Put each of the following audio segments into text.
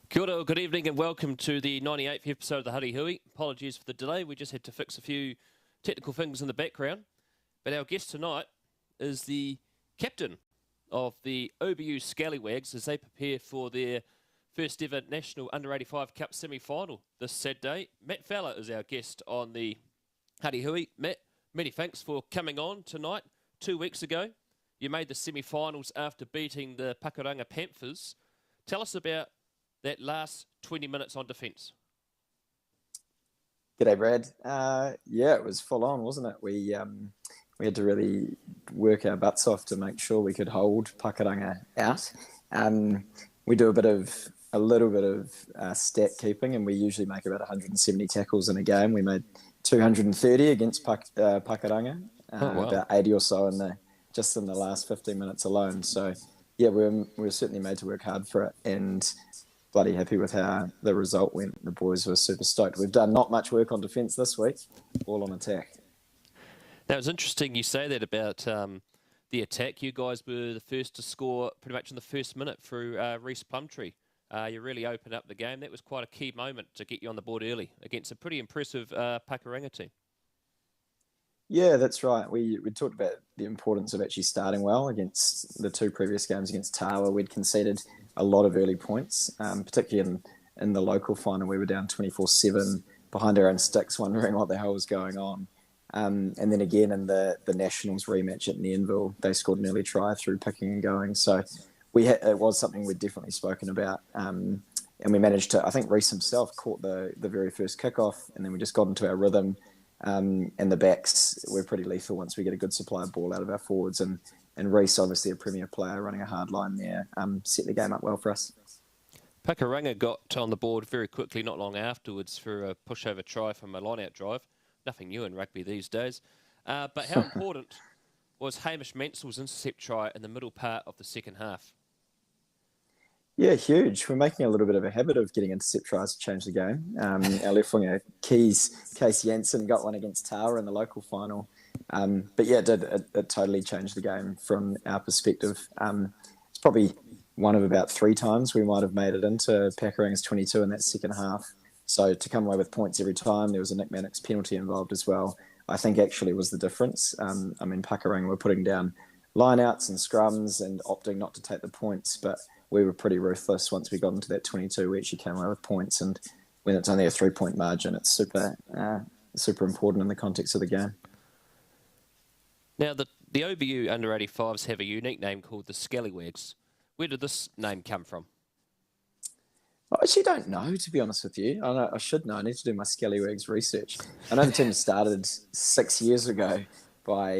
Kia ora, good evening and welcome to the 98th episode of the Huddy Hui. Apologies for the delay, we just had to fix a few technical things in the background. But our guest tonight is the captain of the OBU Scallywags as they prepare for their first ever National Under-85 Cup semi-final this Saturday. Matt Fowler is our guest on the Huddy Hui. Matt, many thanks for coming on tonight. 2 weeks ago, you made the semi-finals after beating the Pakuranga Panthers. Tell us about that last 20 minutes on defence. G'day, Brad. Yeah, it was full on, wasn't it? We had to really work our butts off to make sure we could hold Pakuranga out. We do a little bit of stat keeping, and we usually make about 170 tackles in a game. We made 230 against Pakuranga, about 80 or so just in the last 15 minutes alone. So, yeah, we were certainly made to work hard for it, and bloody happy with how the result went. The boys were super stoked. We've done not much work on defence this week, all on attack. Now, it's interesting you say that about the attack. You guys were the first to score pretty much in the first minute through Reece Plumtree. You really opened up the game. That was quite a key moment to get you on the board early against a pretty impressive Pakuranga team. Yeah, that's right. We talked about the importance of actually starting well against the two previous games against Tawa. We'd conceded a lot of early points, particularly in the local final. We were down 24-7 behind our own sticks, wondering what the hell was going on. And then again in the Nationals rematch at Nienville, they scored an early try through picking and going. So it was something we'd definitely spoken about. And we managed to, I think Reece himself caught the very first kickoff, and then we just got into our rhythm. And the backs were pretty lethal once we get a good supply of ball out of our forwards. And Reece, obviously a premier player, running a hard line there, set the game up well for us. Pakuranga got on the board very quickly, not long afterwards, for a pushover try from a line-out drive. Nothing new in rugby these days. But how important was Hamish Mansell's intercept try in the middle part of the second half? Yeah, huge. We're making a little bit of a habit of getting intercept tries to change the game. Our left winger, Case Jansen, got one against Tower in the local final. But yeah, it totally changed the game from our perspective. It's probably one of about 3 times we might have made it into Pakaranga's 22 in that second half. So to come away with points every time, there was a Nick Mannix penalty involved as well, I think actually was the difference. Pakuranga were putting down line-outs and scrums and opting not to take the points, but we were pretty ruthless once we got into that 22. We actually came away with points, and when it's only a 3-point margin, it's super important in the context of the game. Now, the OBU under-85s have a unique name called the Scallywags. Where did this name come from? I actually don't know, to be honest with you. I should know. I need to do my Scallywags research. I know the team started 6 years ago by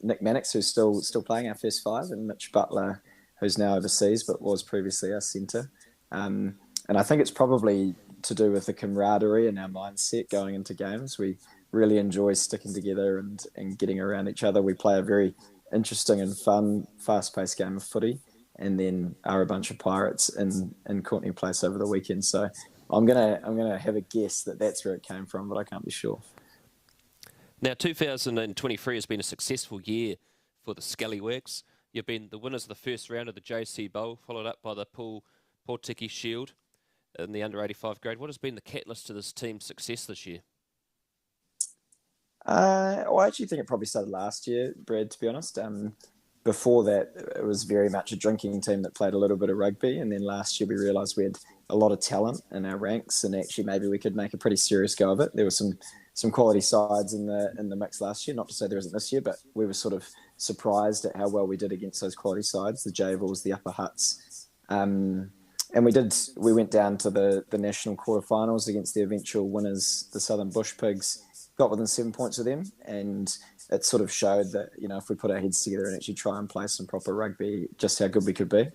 Nick Mannix, who's still playing our first 5, and Mitch Butler, who's now overseas but was previously our centre. And I think it's probably to do with the camaraderie and our mindset going into games. We really enjoy sticking together and getting around each other. We play a very interesting and fun, fast-paced game of footy, and then are a bunch of pirates in Courtenay Place over the weekend. So I'm gonna have a guess that that's where it came from, but I can't be sure. Now, 2023 has been a successful year for the Scallywags. You've been the winners of the first round of the JC Bowl, followed up by the Paul Tiki Shield in the under-85 grade. What has been the catalyst to this team's success this year? Well, I actually think it probably started last year, Brad, to be honest. Before that, it was very much a drinking team that played a little bit of rugby. And then last year we realised we had a lot of talent in our ranks, and actually maybe we could make a pretty serious go of it. There were some quality sides in the mix last year. Not to say there isn't this year, but we were sort of surprised at how well we did against those quality sides, the Javels, the Upper Huts. And we went down to the national quarterfinals against the eventual winners, the Southern Bush Pigs, got within 7 points of them, and it sort of showed that, if we put our heads together and actually try and play some proper rugby, just how good we could be.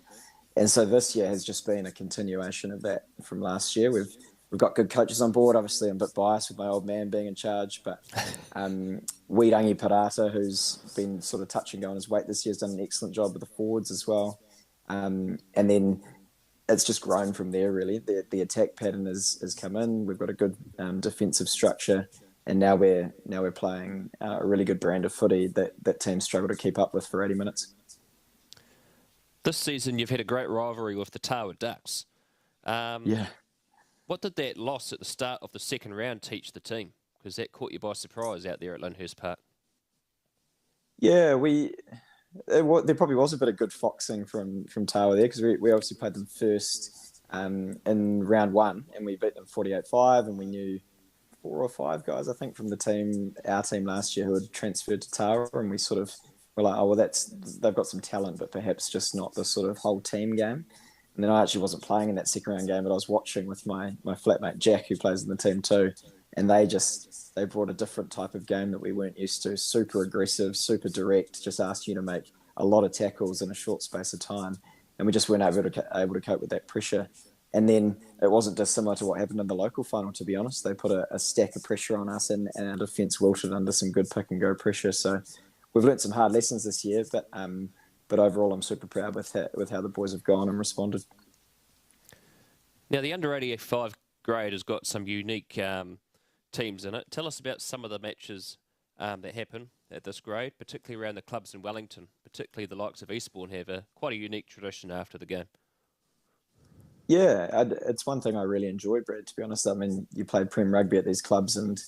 And so this year has just been a continuation of that from last year. We've got good coaches on board. Obviously, I'm a bit biased with my old man being in charge, but Wirangi Parata, who's been sort of touch and go on his weight this year, has done an excellent job with the forwards as well. And then it's just grown from there, really. The attack pattern has come in. We've got a good defensive structure. And now we're playing a really good brand of footy that teams struggle to keep up with for 80 minutes. This season, you've had a great rivalry with the Tawa Ducks. Yeah. What did that loss at the start of the second round teach the team? Because that caught you by surprise out there at Lyndhurst Park. Yeah, there probably was a bit of good foxing from Tower there because we obviously played them first in round one and we beat them 48-5 and we knew 4 or 5 guys, I think, from our team last year who had transferred to Tower and we sort of were like, oh, well, they've got some talent, but perhaps just not the sort of whole team game. And then I actually wasn't playing in that second round game, but I was watching with my flatmate Jack, who plays in the team too. And they brought a different type of game that we weren't used to. Super aggressive, super direct, just asked you to make a lot of tackles in a short space of time. And we just weren't able to cope with that pressure. And then it wasn't dissimilar to what happened in the local final, to be honest. They put a stack of pressure on us and our defence wilted under some good pick and go pressure. So we've learnt some hard lessons this year, but overall, I'm super proud with how the boys have gone and responded. Now, the under 85 grade has got some unique teams in it. Tell us about some of the matches that happen at this grade, particularly around the clubs in Wellington, particularly the likes of Eastbourne have quite a unique tradition after the game. Yeah, it's one thing I really enjoy, Brad, to be honest. I mean, you play Prem Rugby at these clubs and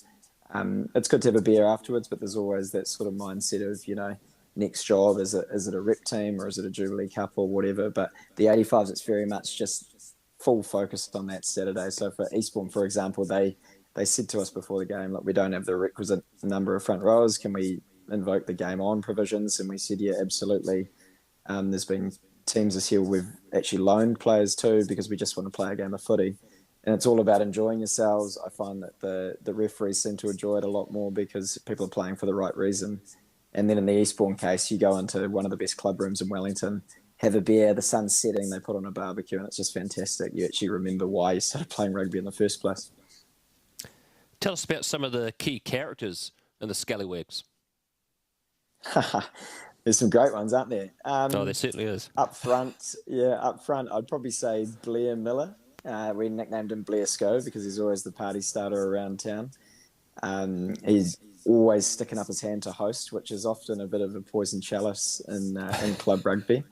it's good to have a beer afterwards, but there's always that sort of mindset of, next job, is it a rep team or is it a Jubilee Cup or whatever? But the 85s, it's very much just full focus on that Saturday. So for Eastbourne, for example, they said to us before the game, look, we don't have the requisite number of front rowers. Can we invoke the game on provisions? And we said, yeah, absolutely. There's been teams this year we've actually loaned players to because we just want to play a game of footy. And it's all about enjoying yourselves. I find that the referees seem to enjoy it a lot more because people are playing for the right reason. And then in the Eastbourne case, you go into one of the best club rooms in Wellington, have a beer, the sun's setting, they put on a barbecue, and it's just fantastic. You actually remember why you started playing rugby in the first place. Tell us about some of the key characters in the Scallywags. There's some great ones, aren't there? There certainly is. Up front, I'd probably say Blair Miller. We nicknamed him Blair Sco because he's always the party starter around town. He's always sticking up his hand to host, which is often a bit of a poison chalice in club rugby.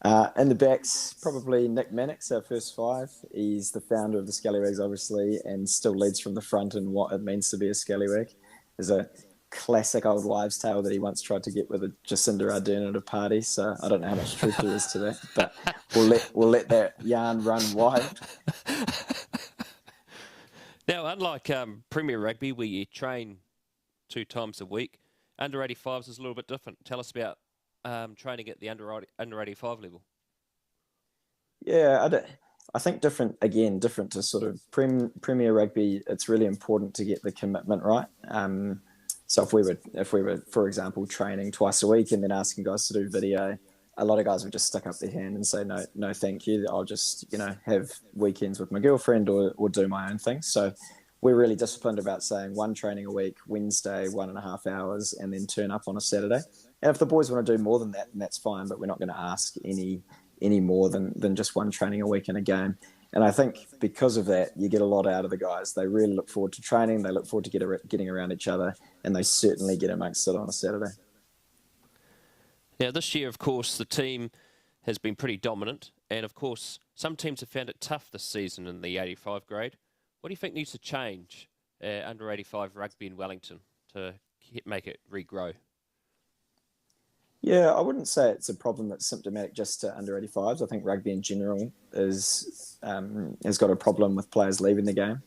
In the backs, probably Nick Mannix, our first 5. He's the founder of the Scallywags, obviously, and still leads from the front in what it means to be a Scallywag. There's a classic old wives' tale that he once tried to get with a Jacinda Ardern at a party, so I don't know how much truth there is to that, but we'll let that yarn run wild. Now, unlike Premier Rugby, where you train 2 times a week, under 85s is a little bit different. Tell us about training at the under 85 level. Yeah, I think different to sort of Premier Rugby. It's really important to get the commitment right. So if we were, for example, training twice a week and then asking guys to do video, a lot of guys would just stick up their hand and say, no, thank you. I'll just, have weekends with my girlfriend or do my own thing. So we're really disciplined about saying 1 training a week, Wednesday, 1.5 hours, and then turn up on a Saturday. And if the boys want to do more than that, then that's fine, but we're not going to ask any more than just 1 training a week in a game. And I think because of that, you get a lot out of the guys. They really look forward to training. They look forward to getting around each other, and they certainly get amongst it on a Saturday. Now, this year, of course, the team has been pretty dominant. And, of course, some teams have found it tough this season in the 85 grade. What do you think needs to change under 85 rugby in Wellington to make it regrow? Yeah, I wouldn't say it's a problem that's symptomatic just to under 85s. I think rugby in general has got a problem with players leaving the game.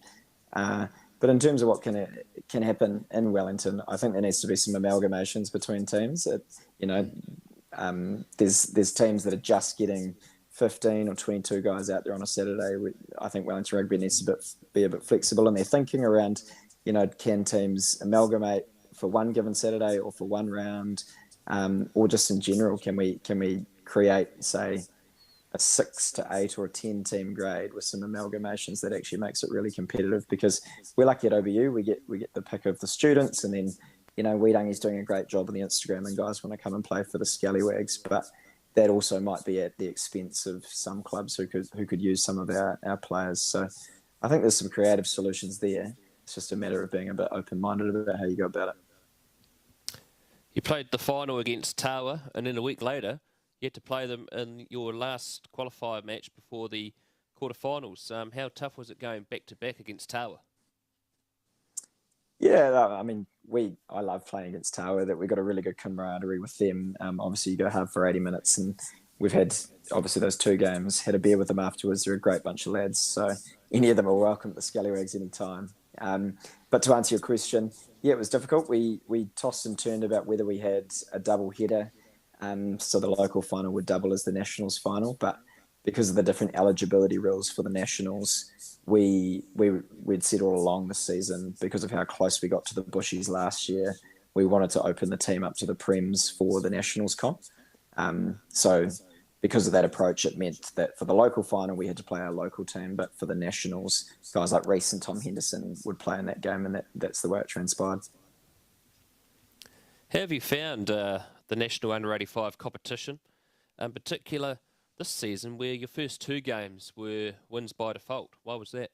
But in terms of what can happen in Wellington, I think there needs to be some amalgamations between teams. There's teams that are just getting 15 or 22 guys out there on a Saturday. I think Wellington Rugby needs to be a bit flexible in their thinking around, can teams amalgamate for one given Saturday or for one round? Or just in general, can we create, say, a 6 to 8 or a 10 team grade with some amalgamations that actually makes it really competitive? Because we're lucky at OBU, we get the pick of the students, and then Weedangi's doing a great job on the Instagram, and guys want to come and play for the Scallywags, but that also might be at the expense of some clubs who could use some of our players. So I think there's some creative solutions there. It's just a matter of being a bit open-minded about how you go about it. You played the final against Tawa, and then a week later, you had to play them in your last qualifier match before the quarterfinals. How tough was it going back to back against Tower? Yeah, I mean, I love playing against Tower. That we got a really good camaraderie with them. Obviously, you go hard for 80 minutes, and we've had obviously those two games. Had a beer with them afterwards. They're a great bunch of lads. So any of them are welcome at the Scallywags anytime. But to answer your question, yeah, it was difficult. We tossed and turned about whether we had a double header, so the local final would double as the nationals final, but because of the different eligibility rules for the nationals, we'd said all along this season, because of how close we got to the Bushies last year, we wanted to open the team up to the Prems for the nationals comp. So because of that approach, it meant that for the local final, we had to play our local team, but for the nationals, guys like Reese and Tom Henderson would play in that game, and that's the way it transpired. How have you found the National Under 85 competition, in particular this season, where your first two games were wins by default? Why was that?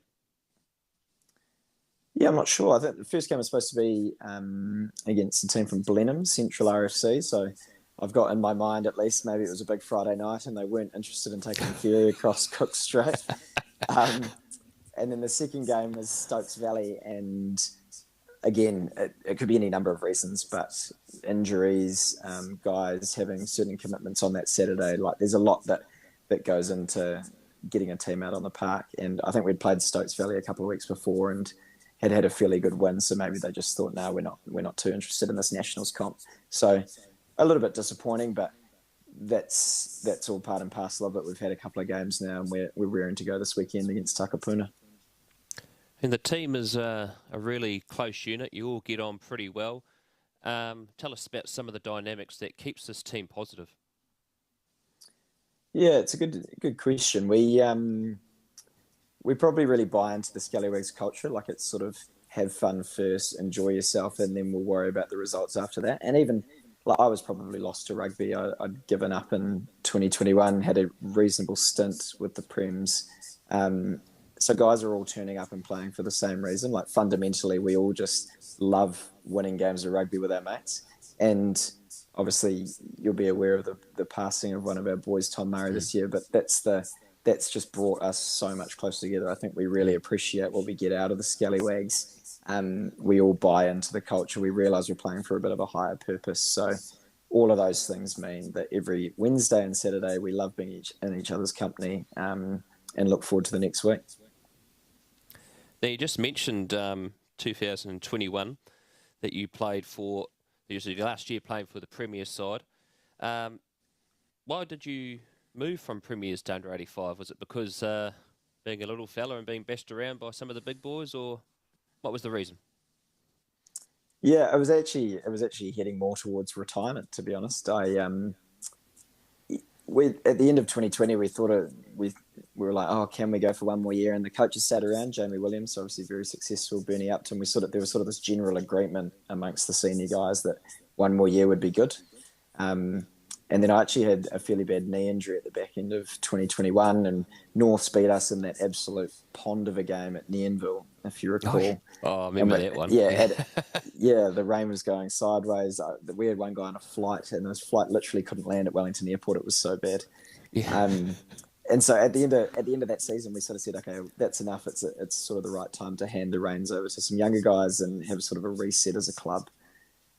Yeah, I'm not sure. I think the first game was supposed to be against a team from Blenheim, Central RFC. So I've got in my mind, at least, maybe it was a big Friday night and they weren't interested in taking the ferry across Cook Strait. And then the second game was Stokes Valley. And again, it could be any number of reasons, but injuries, guys having certain commitments on that Saturday. Like, there's a lot that goes into getting a team out on the park. And I think we'd played Stokes Valley a couple of weeks before and had a fairly good win. So maybe they just thought, no, we're not too interested in this nationals comp. So a little bit disappointing, but that's all part and parcel of it. We've had a couple of games now, and we're raring to go this weekend against Takapuna. And the team is a really close unit. You all get on pretty well. Tell us about some of the dynamics that keeps this team positive. Yeah, it's a good question. We probably really buy into the Scallywags culture. Like, it's sort of have fun first, enjoy yourself, and then we'll worry about the results after that. And even like, I was probably lost to rugby. I'd given up in 2021, had a reasonable stint with the Prems. So guys are all turning up and playing for the same reason. Like, fundamentally, we all just love winning games of rugby with our mates. And obviously, you'll be aware of the passing of one of our boys, Tom Murray, this year. But that's just brought us so much closer together. I think we really appreciate what we get out of the Scallywags. We all buy into the culture. We realise we're playing for a bit of a higher purpose. So all of those things mean that every Wednesday and Saturday we love being in each other's company and look forward to the next week. Now, you just mentioned 2021 that you played for, usually last year playing for the Premier side. Why did you move from Premiers to under 85? Was it because being a little fella and being bashed around by some of the big boys, or what was the reason? Yeah, it was actually heading more towards retirement, to be honest. We at the end of 2020 we thought we were like, oh, can we go for one more year? And the coaches sat around, Jamie Williams, obviously very successful, Bernie Upton. There was sort of this general agreement amongst the senior guys that one more year would be good. And then I actually had a fairly bad knee injury at the back end of 2021, and North beat us in that absolute pond of a game at Nienville, if you recall. Oh, I remember that one. Yeah, the rain was going sideways. We had one guy on a flight, and this flight literally couldn't land at Wellington Airport. It was so bad. Yeah. And so at the end of that season, we sort of said, okay, that's enough. It's sort of the right time to hand the reins over to some younger guys and have sort of a reset as a club.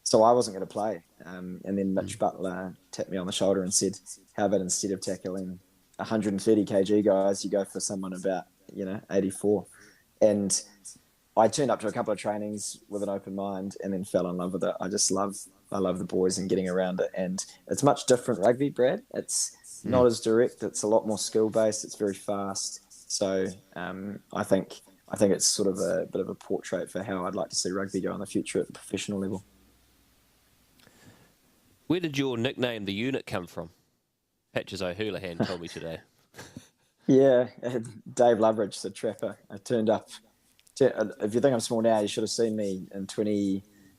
So I wasn't going to play. And then Mitch Butler tapped me on the shoulder and said, how about instead of tackling 130 kg guys, you go for someone about, 84. And I turned up to a couple of trainings with an open mind and then fell in love with it. I love the boys and getting around it. And it's much different rugby, Brad. It's not as direct. It's a lot more skill-based. It's very fast. So I think it's sort of a bit of a portrait for how I'd like to see rugby go in the future at the professional level. Where did your nickname, The Unit, come from? Patches O'Houlihan told me today. Yeah, Dave Loveridge, the trapper. I turned up. If you think I'm small now, you should have seen me in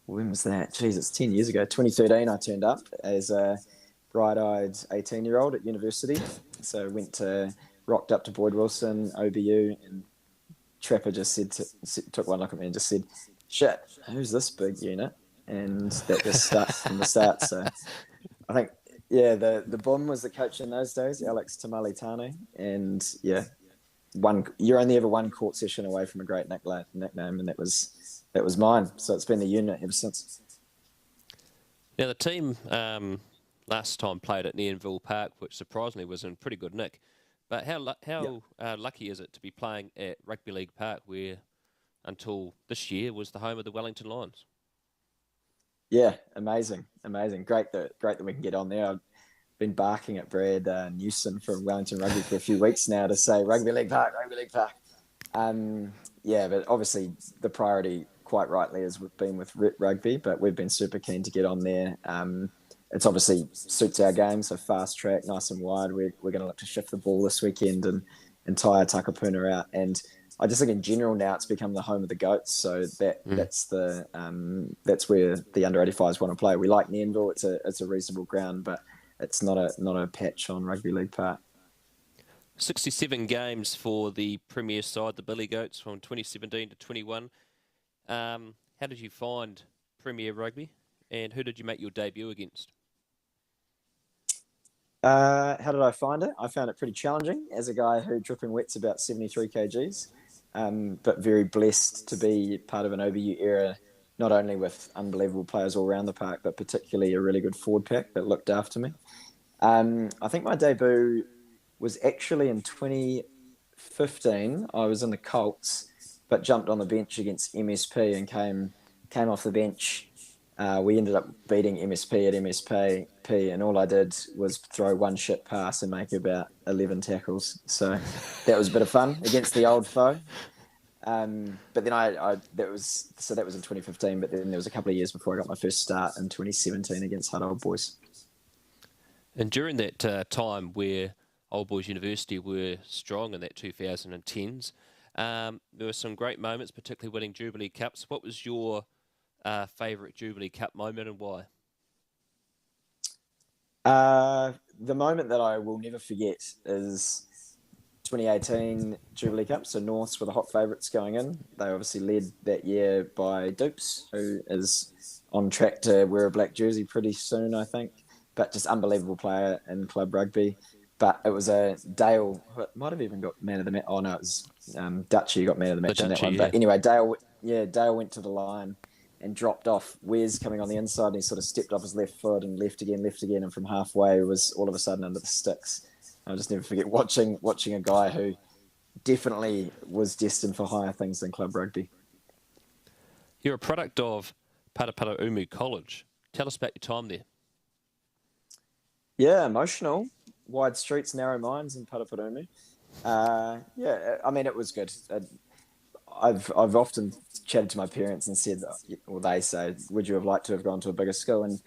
when was that? Jeez, it's 10 years ago. 2013, I turned up as a bright-eyed 18-year-old at university. So rocked up to Boyd Wilson, OBU, and Trapper just took one look at me and just said, shit, who's this big unit? And that just stuck from the start. So I think, the Bum was the coach in those days, Alex Tamale Tane. And, you're only ever one court session away from a great nickname, and that was mine. So it's been the unit ever since. Now, the team last time played at Neanville Park, which surprisingly was in pretty good nick. But how lucky is it to be playing at Rugby League Park, where until this year was the home of the Wellington Lions? Yeah, amazing. Great that we can get on there. I've been barking at Brad Newson from Wellington Rugby for a few weeks now to say Rugby League Park. Yeah, but obviously the priority, quite rightly, has been with rugby, but we've been super keen to get on there. It's obviously suits our game, so fast track, nice and wide. We're going to look to shift the ball this weekend and tire Takapuna out. And I just think in general now it's become the home of the goats. So that's where the under 85s want to play. We like Neanville; it's a reasonable ground, but it's not a patch on Rugby League Park. 67 games for the Premier side, the Billy Goats, from 2017 to 21. How did you find Premier Rugby, and who did you make your debut against? How did I find it? I found it pretty challenging as a guy who dripping wet's about 73 kgs, but very blessed to be part of an OBU era, not only with unbelievable players all around the park, but particularly a really good forward pack that looked after me. I think my debut was actually in 2015. I was in the Colts, but jumped on the bench against MSP and came off the bench. We ended up beating MSP at MSP, and all I did was throw one shit pass and make about 11 tackles. So that was a bit of fun against the old foe. But then that was in 2015. But then there was a couple of years before I got my first start in 2017 against Huddy Hui. And during that time where Old Boys University were strong in that 2010s, there were some great moments, particularly winning Jubilee Cups. What was your favourite Jubilee Cup moment and why? The moment that I will never forget is 2018 Jubilee Cup. So Norths were the hot favourites going in. They obviously led that year by Dupes, who is on track to wear a black jersey pretty soon, I think. But just unbelievable player in club rugby. But it was a Dale, who might have even got man of the match. Oh no, it was Dutchy got man of the match in that one. Yeah. But anyway, Dale went to the line and dropped off. Wes coming on the inside, and he sort of stepped off his left foot and left again, and from halfway was all of a sudden under the sticks. I'll just never forget watching a guy who definitely was destined for higher things than club rugby. You're a product of Takapuna College. Tell us about your time there. Yeah, emotional. Wide streets, narrow minds in Takapuna. Yeah, I mean, it was good. I've often chatted to my parents and said, or they say, would you have liked to have gone to a bigger school? And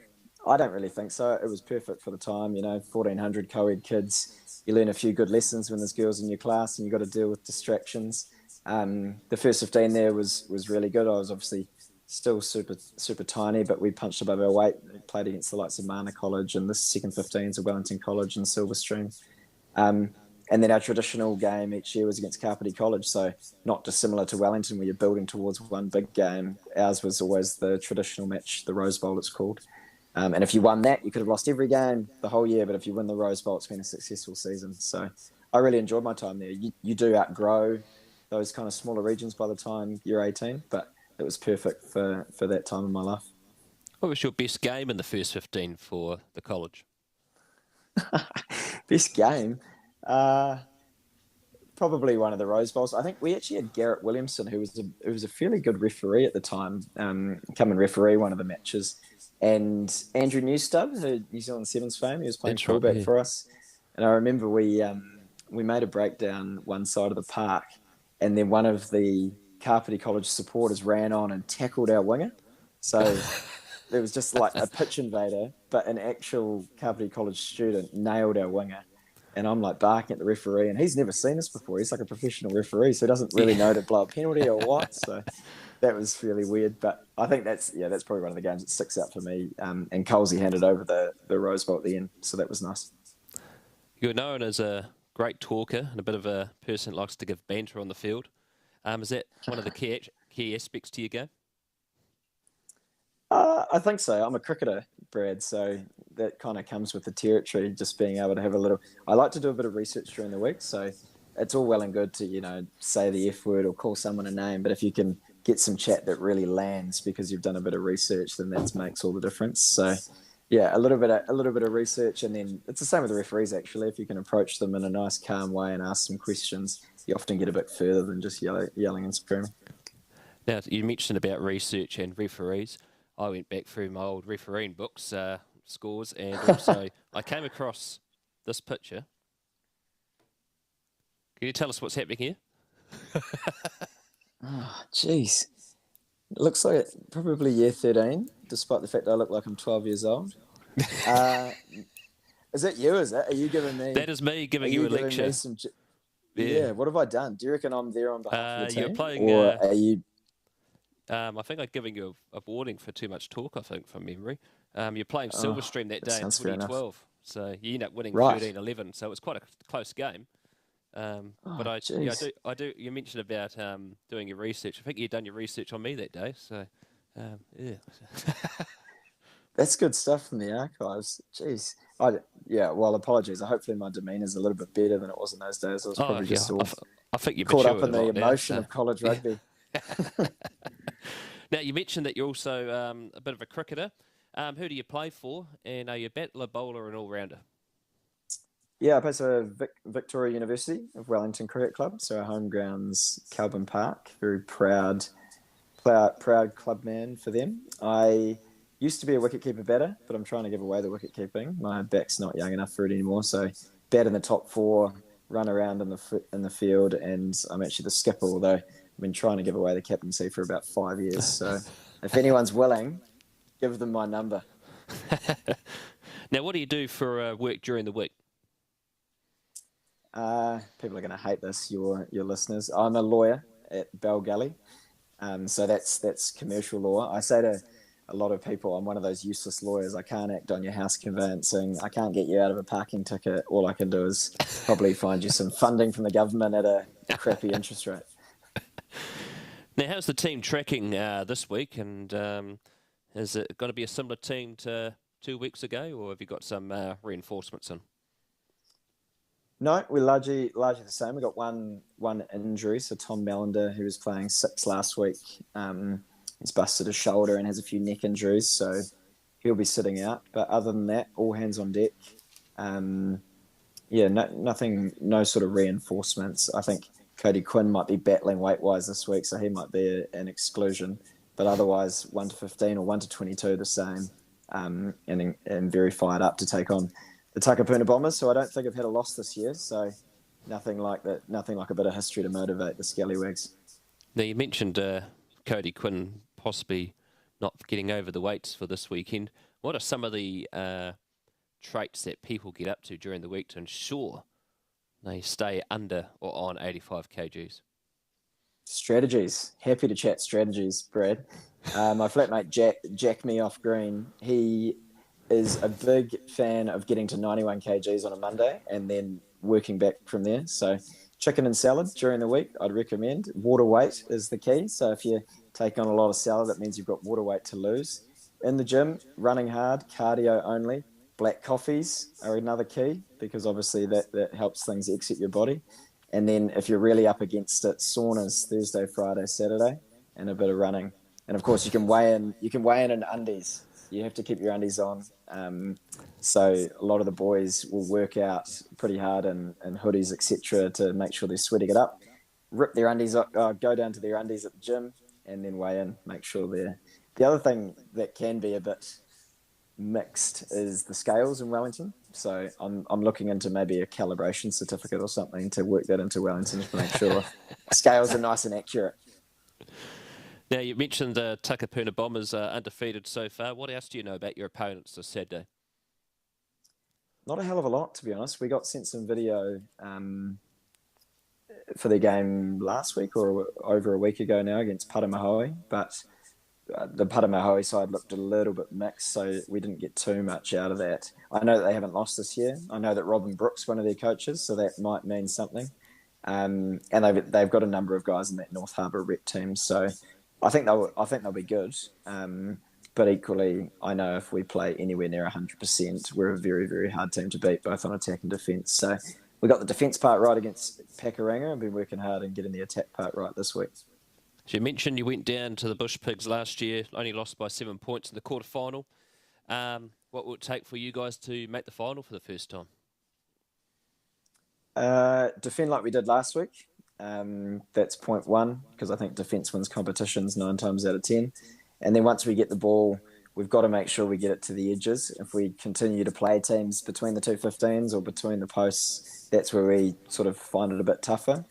I don't really think so. It was perfect for the time, 1,400 co-ed kids. You learn a few good lessons when there's girls in your class and you've got to deal with distractions. The first 15 there was really good. I was obviously still super, super tiny, but we punched above our weight. We played against the likes of Mana College, and the second 15s of Wellington College and Silverstream. And then our traditional game each year was against Kapiti College, so not dissimilar to Wellington, where you're building towards one big game. Ours was always the traditional match, the Rose Bowl it's called. And if you won that, you could have lost every game the whole year, but if you win the Rose Bowl, it's been a successful season. So I really enjoyed my time there. You do outgrow those kind of smaller regions by the time you're 18, but it was perfect for that time in my life. What was your best game in the first 15 for the college? Best game? Probably one of the Rose Bowls. I think we actually had Garrett Williamson, who was a fairly good referee at the time, come and referee one of the matches. And Andrew Newstub, who New Zealand Sevens fame, he was playing fullback for us. And I remember we made a breakdown one side of the park, and then one of the Kapiti College supporters ran on and tackled our winger. So there was just like a pitch invader, but an actual Kapiti College student nailed our winger. And I'm like barking at the referee, and he's never seen this before. He's like a professional referee, so he doesn't really know to blow a penalty or what. So that was fairly weird. But I think that's probably one of the games that sticks out for me. And Colesy handed over the Rose Bowl at the end, so that was nice. You're known as a great talker and a bit of a person that likes to give banter on the field. Is that one of the key aspects to your game? I think so. I'm a cricketer, Brad, so that kind of comes with the territory, just being able to have a little... I like to do a bit of research during the week, so it's all well and good to, say the F word or call someone a name, but if you can get some chat that really lands because you've done a bit of research, then that makes all the difference. So, yeah, a little bit of research, and then it's the same with the referees. Actually, if you can approach them in a nice, calm way and ask some questions, you often get a bit further than just yelling and screaming. Now, you mentioned about research and referees. I went back through my old refereeing books, scores, and also I came across this picture. Can you tell us what's happening here? Oh, jeez. It looks like probably year 13, despite the fact I look like I'm 12 years old. Is that you, is it? Are you giving me... That is me giving you a lecture. Yeah, what have I done? Do you reckon I'm there on behalf of the team? You're playing... Or are you... I think I'm giving you a warning for too much talk, I think, from memory. You're playing Silverstream that day in 2012. So you end up winning 13-11. So it's quite a close game. But I do. You mentioned about doing your research. I think you'd done your research on me that day. So, yeah. That's good stuff from the archives. Jeez. Well, apologies. Hopefully my demeanour's a little bit better than it was in those days. I was probably just I think you're caught up in the emotion of college rugby. Now, you mentioned that you're also a bit of a cricketer. Who do you play for? And are you a battler, bowler and all-rounder? Yeah, I play for Victoria University of Wellington Cricket Club. So our home ground's Calvin Park. Very proud club man for them. I used to be a wicketkeeper batter, but I'm trying to give away the wicket keeping. My back's not young enough for it anymore. So bat in the top 4, run around in the field, and I'm actually the skipper, although I've been trying to give away the captaincy for about 5 years. So if anyone's willing, give them my number. Now, what do you do for work during the week? People are going to hate this, your listeners. I'm a lawyer at Bell Gully. So that's commercial law. I say to a lot of people, I'm one of those useless lawyers. I can't act on your house conveyancing. I can't get you out of a parking ticket. All I can do is probably find you some funding from the government at a crappy interest rate. Now, how's the team tracking this week? And is it going to be a similar team to 2 weeks ago, or have you got some reinforcements in? No, we're largely the same. We got one injury. So Tom Melander, who was playing 6 last week, he's busted his shoulder and has a few neck injuries, so he'll be sitting out. But other than that, all hands on deck. No sort of reinforcements. I think Cody Quinn might be battling weight-wise this week, so he might be an exclusion. But otherwise, 1 to 15 or 1 to 22, the same, and very fired up to take on the Takapuna Bombers, so I don't think I've had a loss this year. So nothing like that. Nothing like a bit of history to motivate the Scallywags. Now, you mentioned Cody Quinn possibly not getting over the weights for this weekend. What are some of the traits that people get up to during the week to ensure they stay under or on 85 kgs? Strategies. Happy to chat strategies, Brad. My flatmate Jack me off green. He is a big fan of getting to 91 kgs on a Monday and then working back from there. So chicken and salad during the week, I'd recommend. Water weight is the key. So if you take on a lot of salad, that means you've got water weight to lose. In the gym, running hard, cardio only. Black coffees are another key because obviously that helps things exit your body. And then if you're really up against it, saunas Thursday, Friday, Saturday, and a bit of running. And of course you can weigh in undies. You have to keep your undies on. So a lot of the boys will work out pretty hard in hoodies, etc., to make sure they're sweating it up. Rip their undies up, go down to their undies at the gym, and then weigh in. Make sure they're... The other thing that can be a bit mixed is the scales in Wellington. So I'm looking into maybe a calibration certificate or something to work that into Wellington to make sure scales are nice and accurate. Now, you mentioned the Takapuna Bombers are undefeated so far. What else do you know about your opponents this Saturday? Not a hell of a lot, to be honest. We got sent some video for the game last week or over a week ago now against Paramahoe, but the Paramahoe side looked a little bit mixed, so we didn't get too much out of that. I know that they haven't lost this year. I know that Robin Brooks, one of their coaches, so that might mean something. And they've got a number of guys in that North Harbour rep team, so I think they'll be good. But equally, I know if we play anywhere near 100%, we're a very, very hard team to beat, both on attack and defence. So we got the defence part right against Pakuranga and been working hard and getting the attack part right this week. As you mentioned, you went down to the Bush Pigs last year, only lost by 7 points in the quarterfinal. What will it take for you guys to make the final for the first time? Defend like we did last week. That's point one, because I think defence wins competitions 9 times out of 10. And then once we get the ball, we've got to make sure we get it to the edges. If we continue to play teams between the 215s or between the posts, that's where we sort of find it a bit tougher.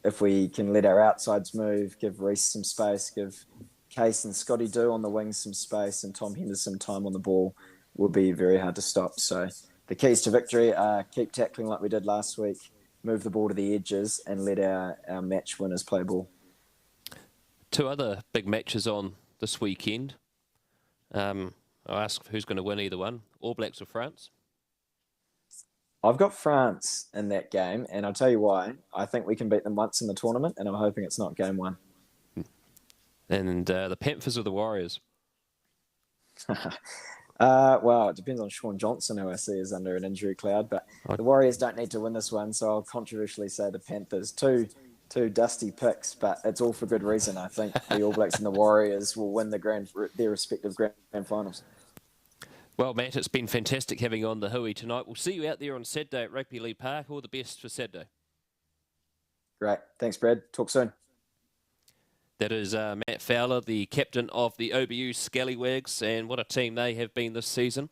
If we can let our outsides move, give Reece some space, give Case and Scotty Dew on the wings some space, and Tom Henderson time on the ball, will be very hard to stop. So the keys to victory are keep tackling like we did last week, move the ball to the edges, and let our match winners play ball. 2 other big matches on this weekend. I'll ask who's going to win either one, All Blacks or France? I've got France in that game, and I'll tell you why. I think we can beat them once in the tournament, and I'm hoping it's not game 1. And the Panthers or the Warriors? Well, it depends on Sean Johnson, who I see is under an injury cloud, but the Warriors don't need to win this one, so I'll controversially say the Panthers. Two dusty picks, but it's all for good reason. I think the All Blacks and the Warriors will win their respective grand finals. Well, Matt, it's been fantastic having you on the Hui tonight. We'll see you out there on Saturday at Rugby League Park. All the best for Saturday. Great. Thanks, Brad. Talk soon. That is Matt Fowler, the captain of the OBU Scallywags, and what a team they have been this season.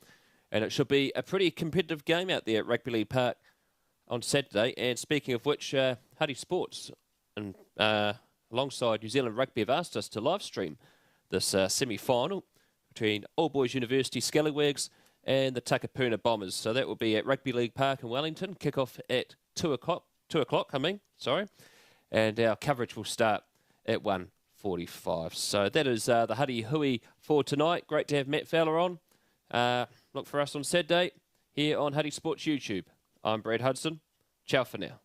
And it should be a pretty competitive game out there at Rugby League Park on Saturday. And speaking of which, Huddy Sports, and alongside New Zealand Rugby, have asked us to live stream this semi-final between All Boys University Scallywags and the Takapuna Bombers. So that will be at Rugby League Park in Wellington. Kick-off at 2 o'clock. And our coverage will start at 1:45. So that is the Huddy Hui for tonight. Great to have Matt Fowler on. Look for us on Saturday here on Huddy Sports YouTube. I'm Brad Hudson. Ciao for now.